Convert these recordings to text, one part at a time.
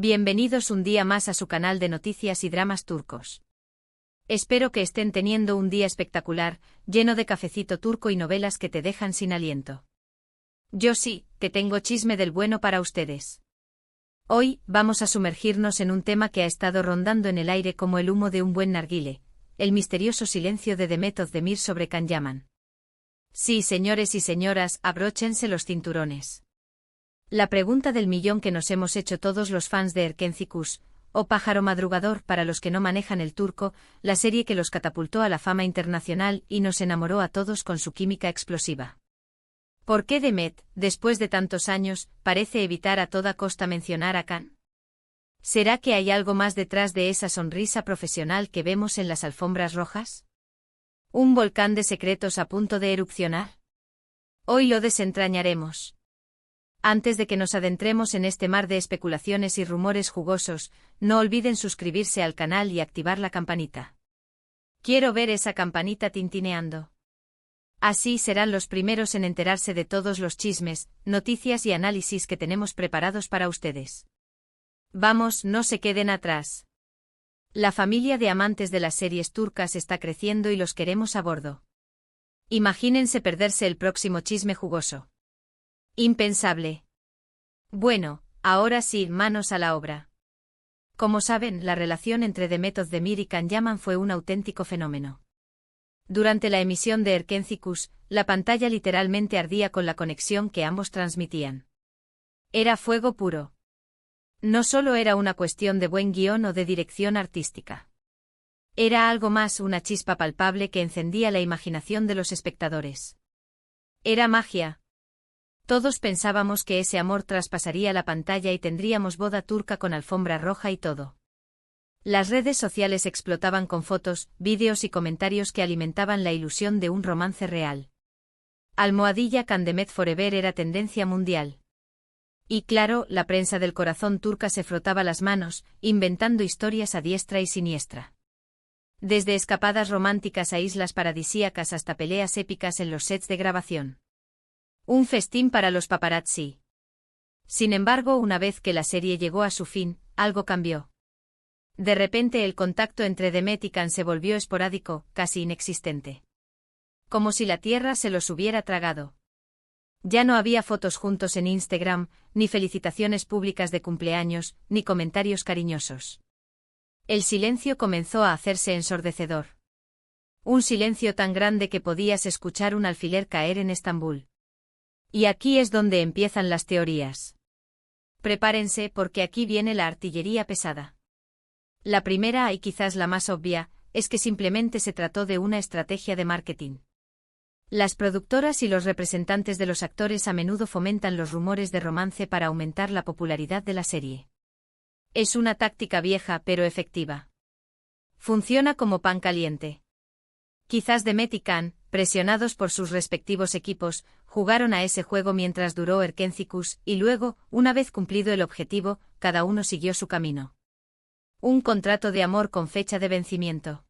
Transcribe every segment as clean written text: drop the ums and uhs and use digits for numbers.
Bienvenidos un día más a su canal de noticias y dramas turcos. Espero que estén teniendo un día espectacular, lleno de cafecito turco y novelas que te dejan sin aliento. Yo sí, que tengo chisme del bueno para ustedes. Hoy, vamos a sumergirnos en un tema que ha estado rondando en el aire como el humo de un buen narguile, el misterioso silencio de Demet Özdemir sobre Can Yaman. Sí, señores y señoras, abróchense los cinturones. La pregunta del millón que nos hemos hecho todos los fans de Erkenci Kuş, o Pájaro Madrugador para los que no manejan el turco, la serie que los catapultó a la fama internacional y nos enamoró a todos con su química explosiva. ¿Por qué Demet, después de tantos años, parece evitar a toda costa mencionar a Can? ¿Será que hay algo más detrás de esa sonrisa profesional que vemos en las alfombras rojas? ¿Un volcán de secretos a punto de erupcionar? Hoy lo desentrañaremos. Antes de que nos adentremos en este mar de especulaciones y rumores jugosos, no olviden suscribirse al canal y activar la campanita. Quiero ver esa campanita tintineando. Así serán los primeros en enterarse de todos los chismes, noticias y análisis que tenemos preparados para ustedes. Vamos, no se queden atrás. La familia de amantes de las series turcas está creciendo y los queremos a bordo. Imagínense perderse el próximo chisme jugoso. Impensable. Bueno, ahora sí, manos a la obra. Como saben, la relación entre Demet Özdemir y Can Yaman fue un auténtico fenómeno. Durante la emisión de Erkenci Kuş, la pantalla literalmente ardía con la conexión que ambos transmitían. Era fuego puro. No solo era una cuestión de buen guión o de dirección artística. Era algo más, una chispa palpable que encendía la imaginación de los espectadores. Era magia. Todos pensábamos que ese amor traspasaría la pantalla y tendríamos boda turca con alfombra roja y todo. Las redes sociales explotaban con fotos, vídeos y comentarios que alimentaban la ilusión de un romance real. Almohadilla Can Demet Forever era tendencia mundial. Y claro, la prensa del corazón turca se frotaba las manos, inventando historias a diestra y siniestra. Desde escapadas románticas a islas paradisíacas hasta peleas épicas en los sets de grabación. Un festín para los paparazzi. Sin embargo, una vez que la serie llegó a su fin, algo cambió. De repente el contacto entre Demet y Can se volvió esporádico, casi inexistente. Como si la tierra se los hubiera tragado. Ya no había fotos juntos en Instagram, ni felicitaciones públicas de cumpleaños, ni comentarios cariñosos. El silencio comenzó a hacerse ensordecedor. Un silencio tan grande que podías escuchar un alfiler caer en Estambul. Y aquí es donde empiezan las teorías. Prepárense porque aquí viene la artillería pesada. La primera, y quizás la más obvia, es que simplemente se trató de una estrategia de marketing. Las productoras y los representantes de los actores a menudo fomentan los rumores de romance para aumentar la popularidad de la serie. Es una táctica vieja pero efectiva. Funciona como pan caliente. Quizás Demet y Can, presionados por sus respectivos equipos, jugaron a ese juego mientras duró Erkenci Kuş y luego, una vez cumplido el objetivo, cada uno siguió su camino. Un contrato de amor con fecha de vencimiento.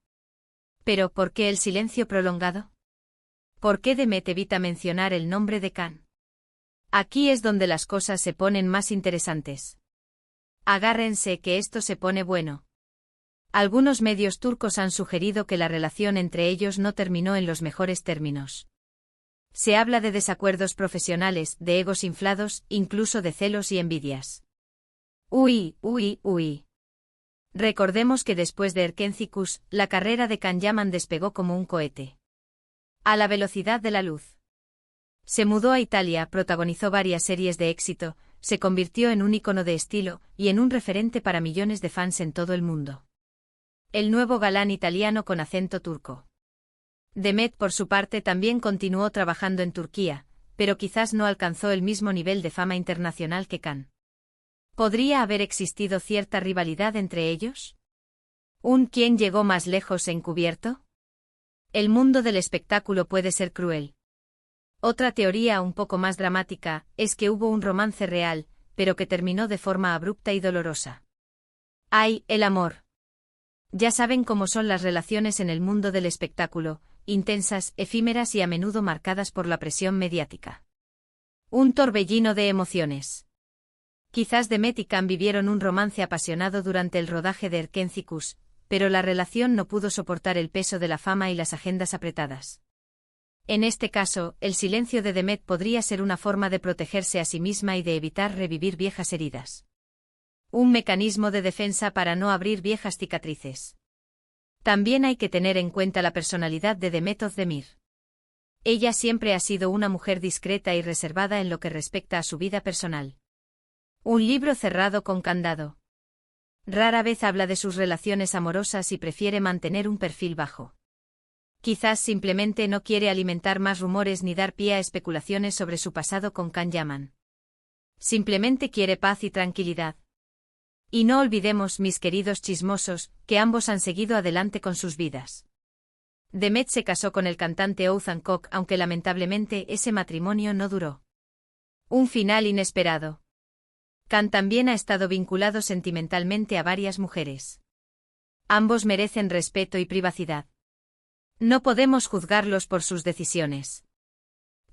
Pero, ¿por qué el silencio prolongado? ¿Por qué Demet evita mencionar el nombre de Can? Aquí es donde las cosas se ponen más interesantes. Agárrense que esto se pone bueno. Algunos medios turcos han sugerido que la relación entre ellos no terminó en los mejores términos. Se habla de desacuerdos profesionales, de egos inflados, incluso de celos y envidias. Uy. Recordemos que después de Erkenci Kuş, la carrera de Can Yaman despegó como un cohete. A la velocidad de la luz. Se mudó a Italia, protagonizó varias series de éxito, se convirtió en un ícono de estilo y en un referente para millones de fans en todo el mundo. El nuevo galán italiano con acento turco. Demet, por su parte, también continuó trabajando en Turquía, pero quizás no alcanzó el mismo nivel de fama internacional que Can. ¿Podría haber existido cierta rivalidad entre ellos? ¿Quién llegó más lejos encubierto? El mundo del espectáculo puede ser cruel. Otra teoría un poco más dramática es que hubo un romance real, pero que terminó de forma abrupta y dolorosa. ¡Ay, el amor! Ya saben cómo son las relaciones en el mundo del espectáculo, intensas, efímeras y a menudo marcadas por la presión mediática. Un torbellino de emociones. Quizás Demet y Can vivieron un romance apasionado durante el rodaje de Erkencicus, pero la relación no pudo soportar el peso de la fama y las agendas apretadas. En este caso, el silencio de Demet podría ser una forma de protegerse a sí misma y de evitar revivir viejas heridas. Un mecanismo de defensa para no abrir viejas cicatrices. También hay que tener en cuenta la personalidad de Demet Özdemir. Ella siempre ha sido una mujer discreta y reservada en lo que respecta a su vida personal. Un libro cerrado con candado. Rara vez habla de sus relaciones amorosas y prefiere mantener un perfil bajo. Quizás simplemente no quiere alimentar más rumores ni dar pie a especulaciones sobre su pasado con Can Yaman. Simplemente quiere paz y tranquilidad. Y no olvidemos, mis queridos chismosos, que ambos han seguido adelante con sus vidas. Demet se casó con el cantante Oğuzhan Koç, aunque lamentablemente ese matrimonio no duró. Un final inesperado. Can también ha estado vinculado sentimentalmente a varias mujeres. Ambos merecen respeto y privacidad. No podemos juzgarlos por sus decisiones.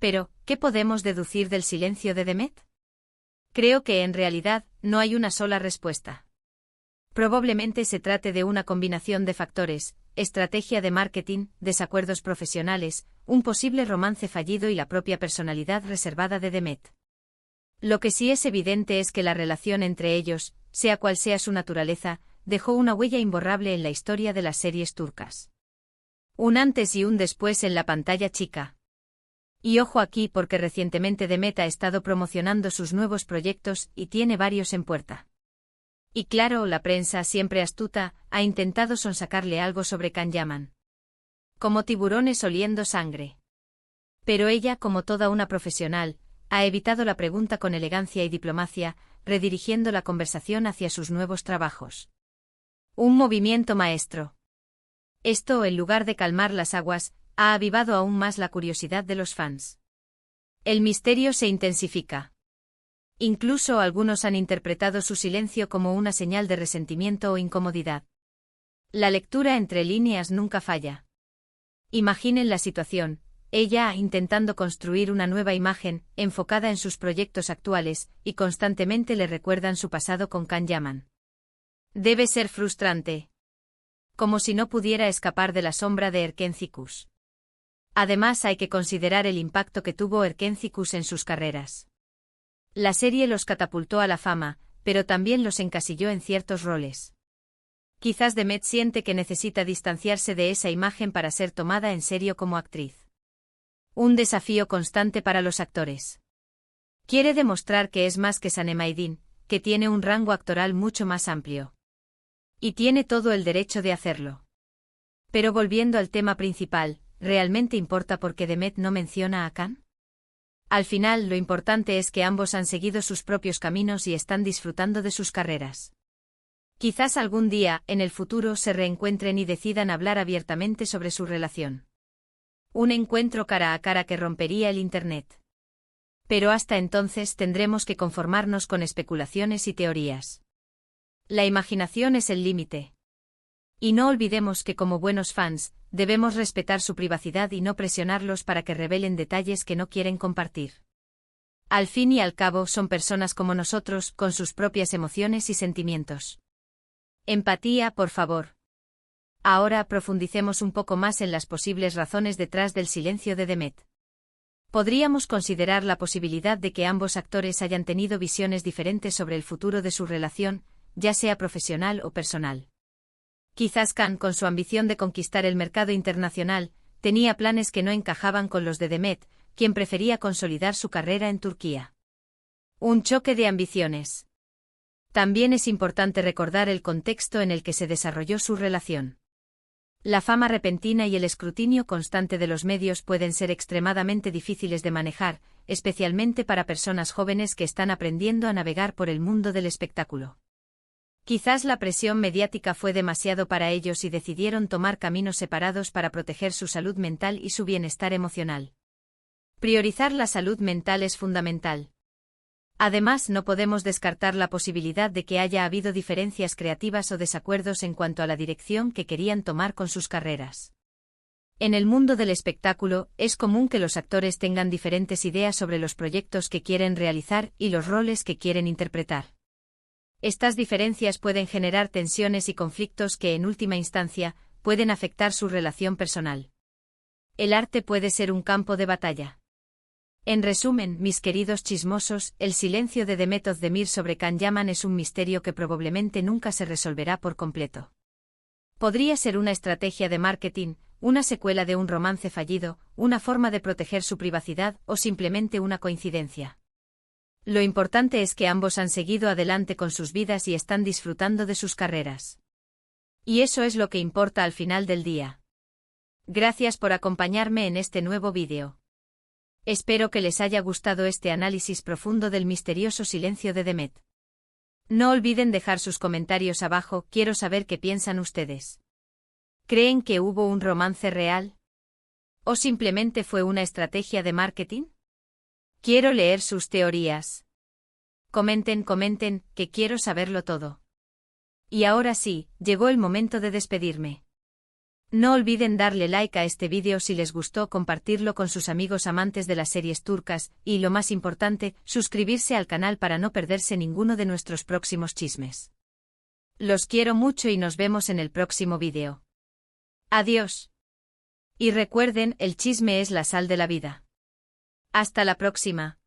Pero, ¿qué podemos deducir del silencio de Demet? Creo que en realidad no hay una sola respuesta. Probablemente se trate de una combinación de factores: estrategia de marketing, desacuerdos profesionales, un posible romance fallido y la propia personalidad reservada de Demet. Lo que sí es evidente es que la relación entre ellos, sea cual sea su naturaleza, dejó una huella imborrable en la historia de las series turcas. Un antes y un después en la pantalla chica. Y ojo aquí, porque recientemente Demet ha estado promocionando sus nuevos proyectos y tiene varios en puerta. Y claro, la prensa, siempre astuta, ha intentado sonsacarle algo sobre Can Yaman. Como tiburones oliendo sangre. Pero ella, como toda una profesional, ha evitado la pregunta con elegancia y diplomacia, redirigiendo la conversación hacia sus nuevos trabajos. Un movimiento maestro. Esto, en lugar de calmar las aguas, ha avivado aún más la curiosidad de los fans. El misterio se intensifica. Incluso algunos han interpretado su silencio como una señal de resentimiento o incomodidad. La lectura entre líneas nunca falla. Imaginen la situación: ella intentando construir una nueva imagen, enfocada en sus proyectos actuales, y constantemente le recuerdan su pasado con Can Yaman. Debe ser frustrante. Como si no pudiera escapar de la sombra de Erkencicus. Además, hay que considerar el impacto que tuvo Erkencicus en sus carreras. La serie los catapultó a la fama, pero también los encasilló en ciertos roles. Quizás Demet siente que necesita distanciarse de esa imagen para ser tomada en serio como actriz. Un desafío constante para los actores. Quiere demostrar que es más que Sanem Aydin, que tiene un rango actoral mucho más amplio. Y tiene todo el derecho de hacerlo. Pero volviendo al tema principal, ¿realmente importa por qué Demet no menciona a Can? Al final, lo importante es que ambos han seguido sus propios caminos y están disfrutando de sus carreras. Quizás algún día, en el futuro, se reencuentren y decidan hablar abiertamente sobre su relación. Un encuentro cara a cara que rompería el Internet. Pero hasta entonces tendremos que conformarnos con especulaciones y teorías. La imaginación es el límite. Y no olvidemos que, como buenos fans, debemos respetar su privacidad y no presionarlos para que revelen detalles que no quieren compartir. Al fin y al cabo, son personas como nosotros, con sus propias emociones y sentimientos. Empatía, por favor. Ahora profundicemos un poco más en las posibles razones detrás del silencio de Demet. Podríamos considerar la posibilidad de que ambos actores hayan tenido visiones diferentes sobre el futuro de su relación, ya sea profesional o personal. Quizás Can, con su ambición de conquistar el mercado internacional, tenía planes que no encajaban con los de Demet, quien prefería consolidar su carrera en Turquía. Un choque de ambiciones. También es importante recordar el contexto en el que se desarrolló su relación. La fama repentina y el escrutinio constante de los medios pueden ser extremadamente difíciles de manejar, especialmente para personas jóvenes que están aprendiendo a navegar por el mundo del espectáculo. Quizás la presión mediática fue demasiado para ellos y decidieron tomar caminos separados para proteger su salud mental y su bienestar emocional. Priorizar la salud mental es fundamental. Además, no podemos descartar la posibilidad de que haya habido diferencias creativas o desacuerdos en cuanto a la dirección que querían tomar con sus carreras. En el mundo del espectáculo, es común que los actores tengan diferentes ideas sobre los proyectos que quieren realizar y los roles que quieren interpretar. Estas diferencias pueden generar tensiones y conflictos que, en última instancia, pueden afectar su relación personal. El arte puede ser un campo de batalla. En resumen, mis queridos chismosos, el silencio de Demet Özdemir sobre Can Yaman es un misterio que probablemente nunca se resolverá por completo. Podría ser una estrategia de marketing, una secuela de un romance fallido, una forma de proteger su privacidad o simplemente una coincidencia. Lo importante es que ambos han seguido adelante con sus vidas y están disfrutando de sus carreras. Y eso es lo que importa al final del día. Gracias por acompañarme en este nuevo vídeo. Espero que les haya gustado este análisis profundo del misterioso silencio de Demet. No olviden dejar sus comentarios abajo, quiero saber qué piensan ustedes. ¿Creen que hubo un romance real? ¿O simplemente fue una estrategia de marketing? Quiero leer sus teorías. Comenten, que quiero saberlo todo. Y ahora sí, llegó el momento de despedirme. No olviden darle like a este vídeo si les gustó, compartirlo con sus amigos amantes de las series turcas, y lo más importante, suscribirse al canal para no perderse ninguno de nuestros próximos chismes. Los quiero mucho y nos vemos en el próximo vídeo. Adiós. Y recuerden, el chisme es la sal de la vida. Hasta la próxima.